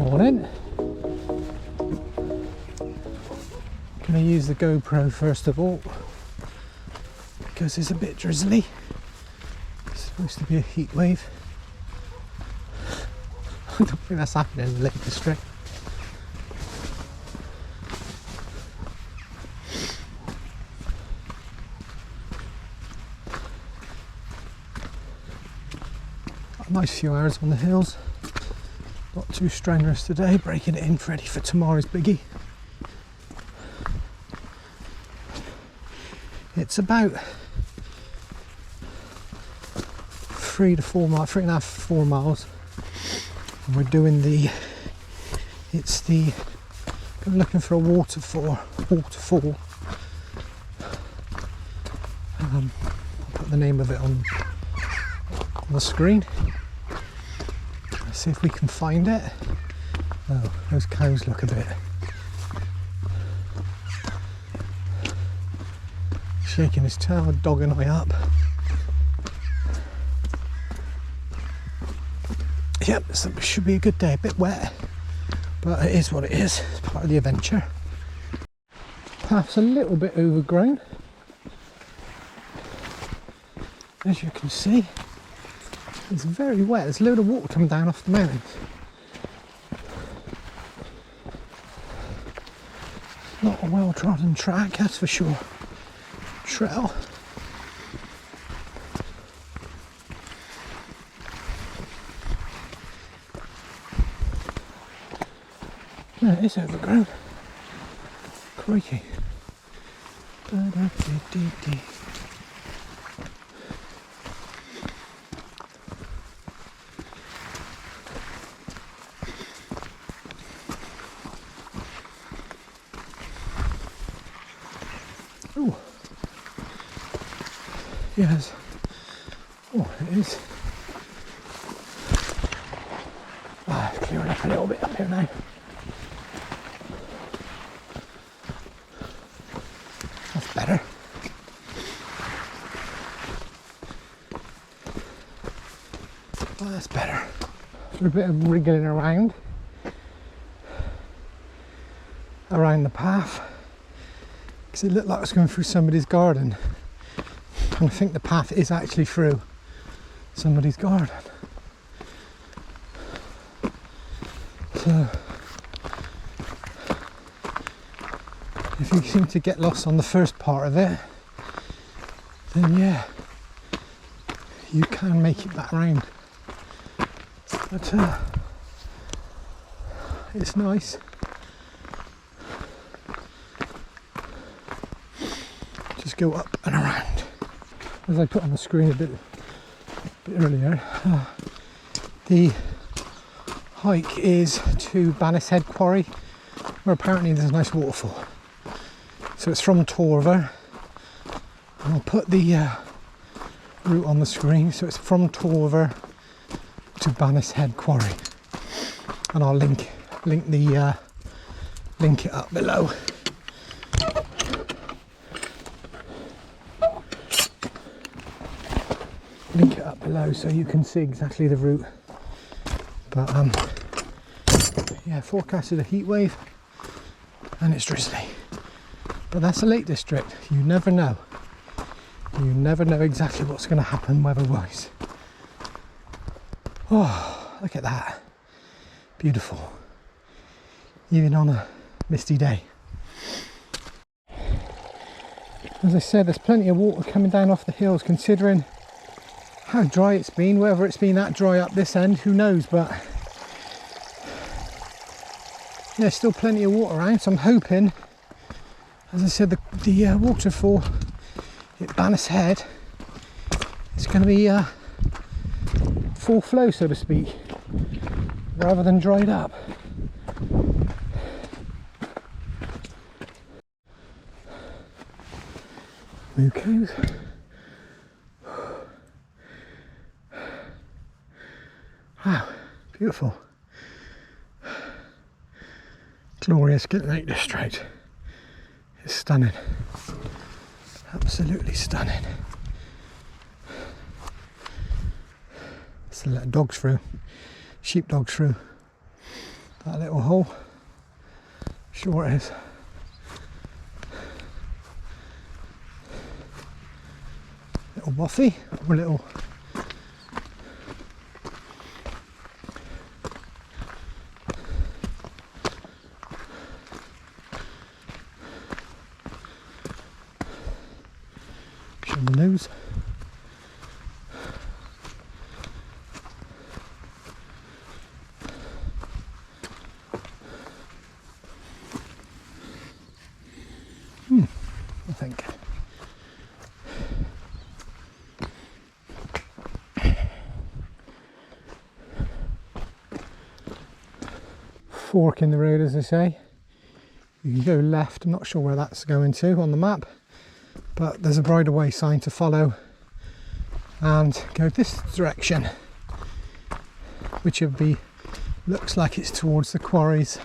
morning. Gonna use the GoPro first of all because it's a bit drizzly. It's supposed to be a heat wave. I don't think that's happening in the Lake District. Got a nice few hours on the hills. Not too strenuous today, breaking it in ready for tomorrow's biggie. It's about 3.5, 4 miles. And we're doing I'm looking for a waterfall. I'll put the name of it on the screen. Let's see if we can find it. Oh, those cows look a bit shaking his tail, dogging eye up. Yep, this should be a good day. A bit wet, but it is what it is. It's part of the adventure. Path's a little bit overgrown, as you can see. It's very wet. There's a load of water coming down off the mountains. Not a well-trodden track, that's for sure. Trail. No, it is overgrown. Crikey. Oh, yes. Oh, it is. Clearing up a little bit up here now. That's better. Oh, that's better. After a bit of wriggling around the path, because it looked like it was going through somebody's garden, and I think the path is actually through somebody's garden. So if you seem to get lost on the first part of it, then yeah, you can make it back round. But it's nice. Just go up and around. As I put on the screen a bit earlier, the hike is to Banishead Quarry, where apparently there's a nice waterfall. So it's from Torver, and I'll put the route on the screen. So it's from Torver to Banishead Quarry, and I'll link it up below. Link it up below so you can see exactly the route. But yeah, forecasted a heat wave, and it's drizzly. But that's the Lake District. You never know. You never know exactly what's going to happen weather-wise. Oh, look at that. Beautiful. Even on a misty day. As I said, there's plenty of water coming down off the hills, considering how dry it's been. Whether it's been that dry up this end, who knows, but there's still plenty of water around, so I'm hoping, as I said, the waterfall at Banishead is going to be full flow, so to speak, rather than dried up. Moo cows. Wow, beautiful. Glorious Lake District. It's stunning. Absolutely stunning. Let's let dogs through. Sheep dogs through. that little hole. Sure it is. Little buffy or little show the nose. I think. Fork in the road, as they say. You can go left. I'm not sure where that's going to on the map, but there's a right of way sign to follow and go this direction, which would be, looks like it's towards the quarries.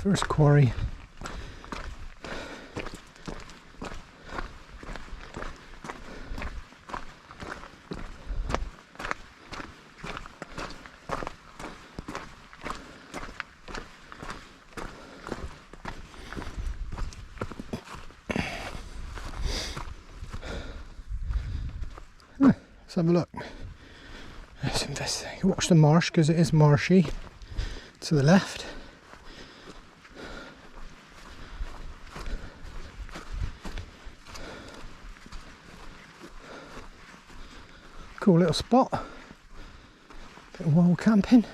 First quarry. Let's have a look. Let's investigate. Watch the marsh because it is marshy to the left. Cool little spot. Bit of wild camping.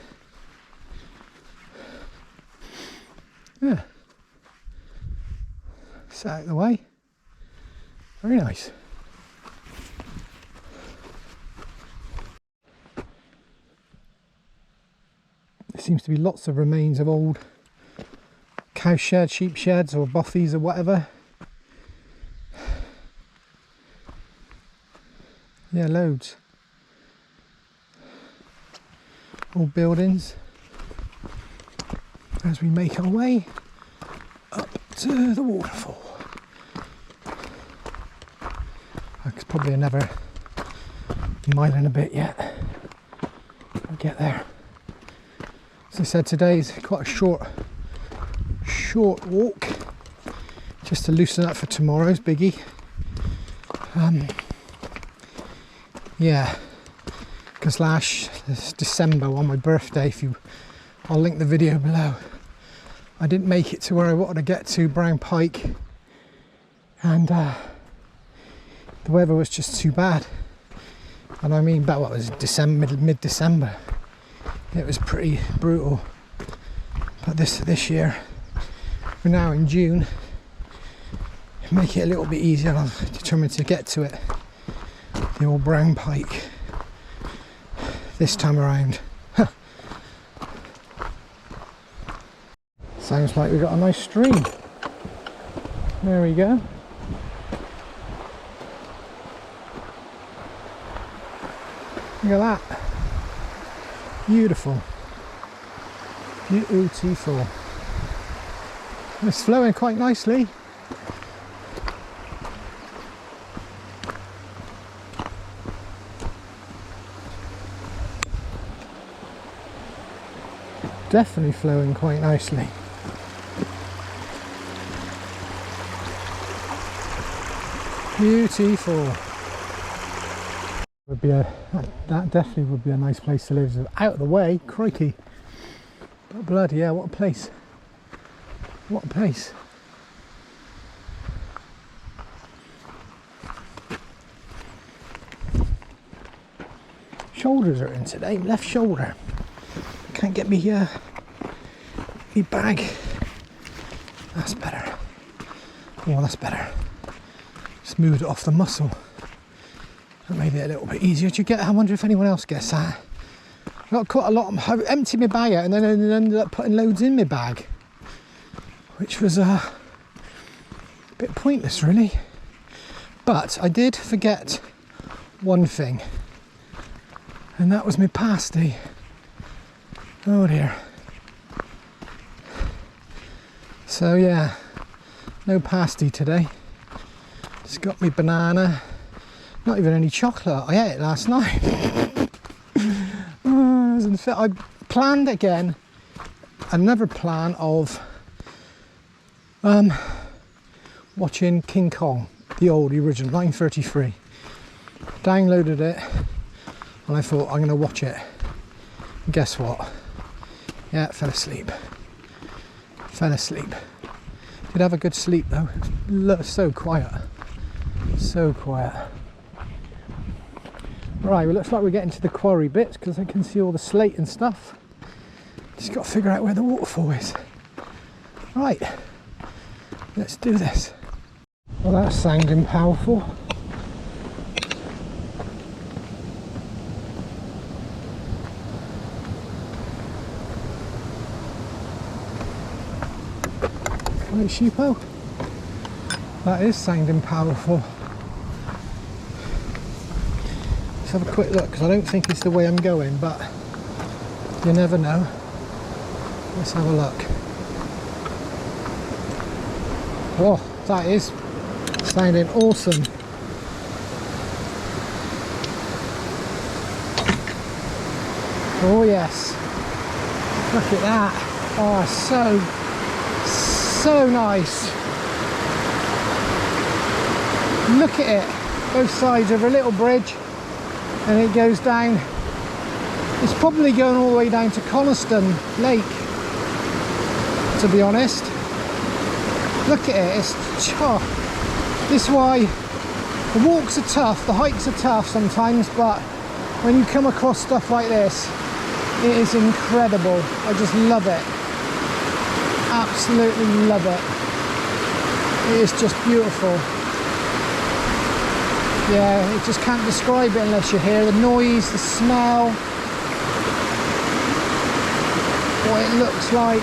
Yeah. Set out of the way. Very nice. There seems to be lots of remains of old cow sheds, sheep sheds or bothies or whatever. Yeah, loads. Old buildings as we make our way up to the waterfall. It's probably another mile and a bit yet. I'll get there. As I said, today is quite a short walk, just to loosen up for tomorrow's biggie. Yeah, because last December on my birthday, I'll link the video below, I didn't make it to where I wanted to get to, Brown Pike, and the weather was just too bad. And I mean, about what was it, December, mid-December, it was pretty brutal. But this year, we're now in June, make it a little bit easier. I'm determined to get to it, the old Brown Pike, this time around. Sounds like we've got a nice stream. There we go. Look at that. Beautiful. Beautiful. It's flowing quite nicely. Definitely flowing quite nicely. Beautiful. Would be that definitely would be a nice place to live. So out of the way, crikey. But bloody yeah, what a place. What a place. Shoulders are in today, left shoulder. Can't get me bag. That's better. Oh, that's better. Smoothed it off the muscle. That made it a little bit easier to get. I wonder if anyone else gets that. I got quite a lot. I emptied my bag out and then ended up putting loads in my bag, which was a bit pointless really. But I did forget one thing, and that was my pasty. Oh dear. So yeah, no pasty today. Just got me banana. Not even any chocolate. I ate it last night. I planned again another plan of watching King Kong, the original 1933. Downloaded it and I thought I'm going to watch it. And guess what? Yeah, fell asleep. Did have a good sleep though. So quiet. So quiet. Right, well, looks like we're getting to the quarry bits because I can see all the slate and stuff. Just got to figure out where the waterfall is. Right, let's do this. Well, that's sounding powerful. Right, sheepo. That is sounding powerful. Let's have a quick look because I don't think it's the way I'm going, but you never know. Let's have a look. Oh, that is sounding awesome. Oh yes. Look at that. Oh, so nice. Look at it. Both sides of a little bridge, and it goes down. It's probably going all the way down to Coniston Lake, to be honest. Look at it. It's this is why the walks are tough, the hikes are tough sometimes, but when you come across stuff like this, it is incredible. I just love it. Absolutely love it. It is just beautiful. Yeah, you just can't describe it unless you hear the noise, the smell, what it looks like.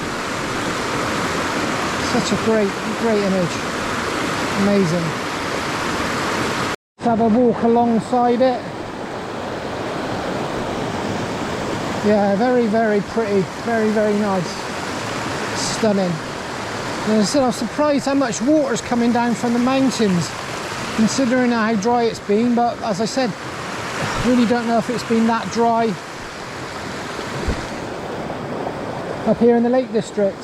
Such a great image. Amazing. Let's have a walk alongside it. Yeah, very pretty, very nice. Stunning. And as I said, I was surprised how much water's coming down from the mountains, considering how dry it's been, but as I said, I really don't know if it's been that dry up here in the Lake District.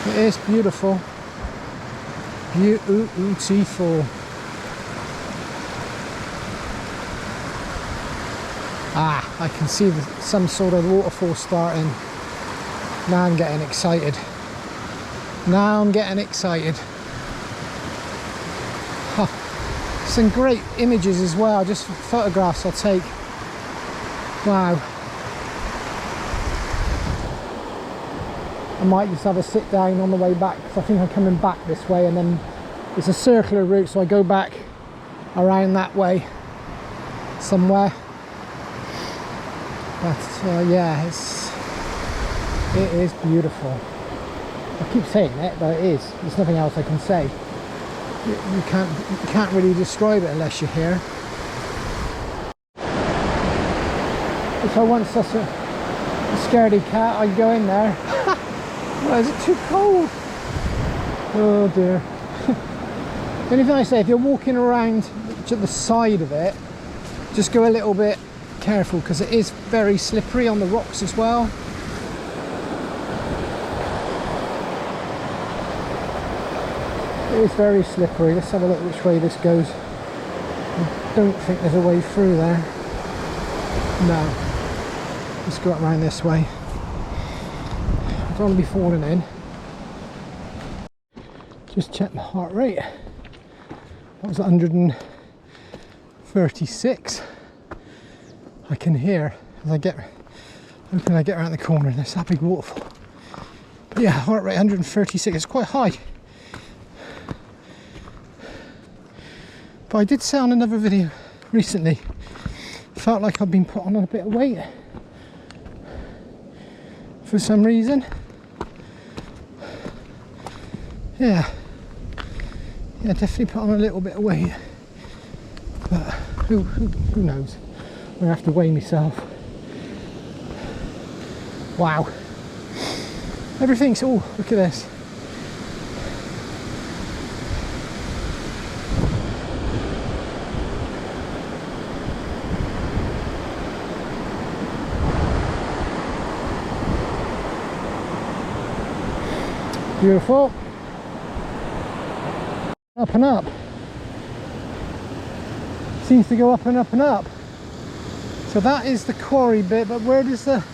It is beautiful. Beautiful. Ah, I can see some sort of waterfall starting. Now I'm getting excited. Huh. Some great images as well, just photographs I'll take. Wow. I might just have a sit down on the way back because I think I'm coming back this way, and then it's a circular route, so I go back around that way somewhere. But yeah, it is beautiful. I keep saying it, but it is. There's nothing else I can say. You can't really describe it unless you're here. If I want such a scaredy cat, I'd go in there. Why is it too cold? Oh dear. The only thing I say, if you're walking around to the side of it, just go a little bit careful because it is very slippery on the rocks as well. It is very slippery. Let's have a look which way this goes. I don't think there's a way through there. No. Let's go around this way. I don't want to be falling in. Just check my heart rate. That was 136. I can hear as I get around the corner, and there's that big waterfall. But yeah, heart rate 136. It's quite high. But I did say on another video recently, felt like I've been put on a bit of weight. for some reason. Yeah, definitely put on a little bit of weight, but who knows? I'm gonna have to weigh myself. Wow, everything's, oh, look at this. Beautiful. Up and up. Seems to go up and up and up. So that is the quarry bit, but where does the...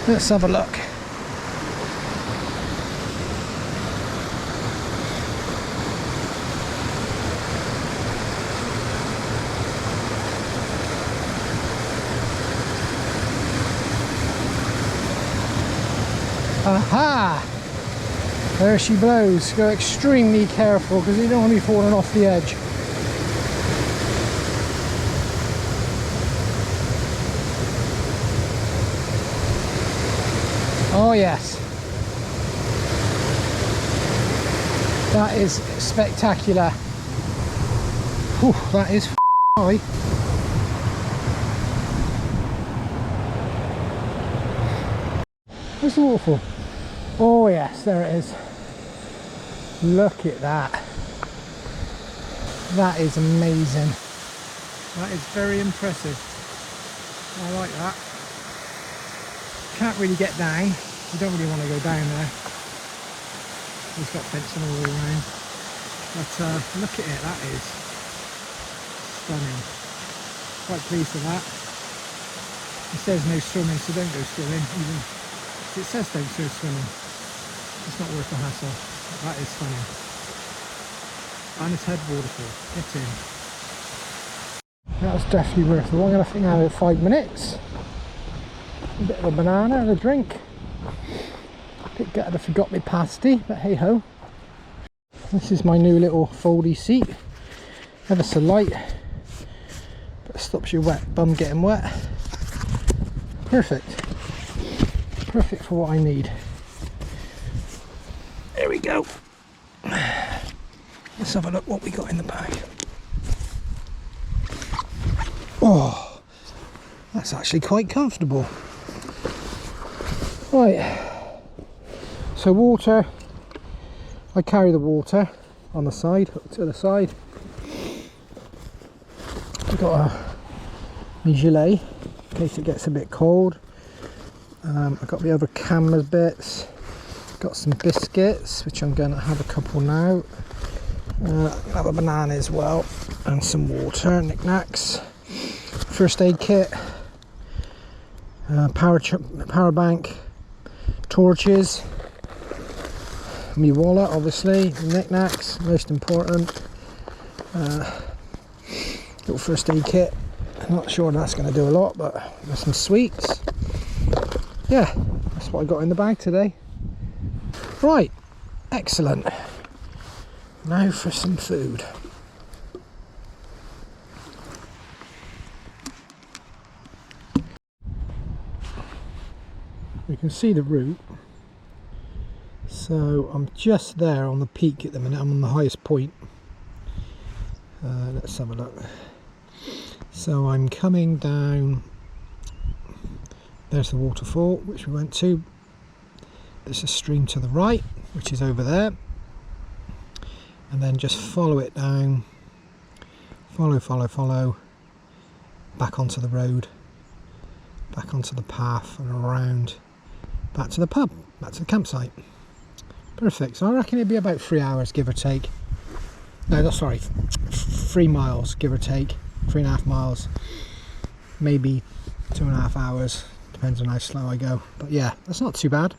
Let's have a look. Aha! There she blows. Go extremely careful because you don't want to be falling off the edge. Oh yes. That is spectacular. Whew, that is high. Where's the waterfall? Oh yes, there it is. Look at that. That is amazing. That is very impressive. I like that. Can't really get down. You don't really want to go down there. It's got fencing all around. But look at it, that is stunning. Quite pleased with that. It says no swimming, so don't go swimming. Even it says don't go swimming. It's not worth the hassle. That is stunning. Banishead Waterfall. Get in. That was definitely worth it. I'm going to think now 5 minutes. A bit of a banana and a drink. Bit gutted I forgot my pasty, but hey ho. This is my new little foldy seat. Ever so light, but it stops your bum getting wet. Perfect. Perfect for what I need. There we go. Let's have a look what we got in the bag. Oh, that's actually quite comfortable. Right, so water, I carry the water on the side, hooked to the side. I've got my gilet in case it gets a bit cold. I've got the other camera bits, got some biscuits which I'm going to have a couple now. Have a banana as well and some water, knickknacks. First aid kit, power bank, torches, my wallet obviously, knickknacks, most important. Little first aid kit. I'm not sure that's going to do a lot, but there's some sweets. Yeah, that's what I got in the bag today. Right, excellent. Now for some food. You can see the route. So I'm just there on the peak at the minute. I'm on the highest point. Let's have a look. So I'm coming down. There's the waterfall which we went to. There's a stream to the right which is over there, and then just follow it down, follow back onto the road, back onto the path and around back to the pub, back to the campsite. Perfect. So I reckon it'd be about 3 hours give or take. No, that's sorry, 3 miles give or take, 3.5 miles, maybe 2.5 hours, depends on how slow I go. But yeah, that's not too bad.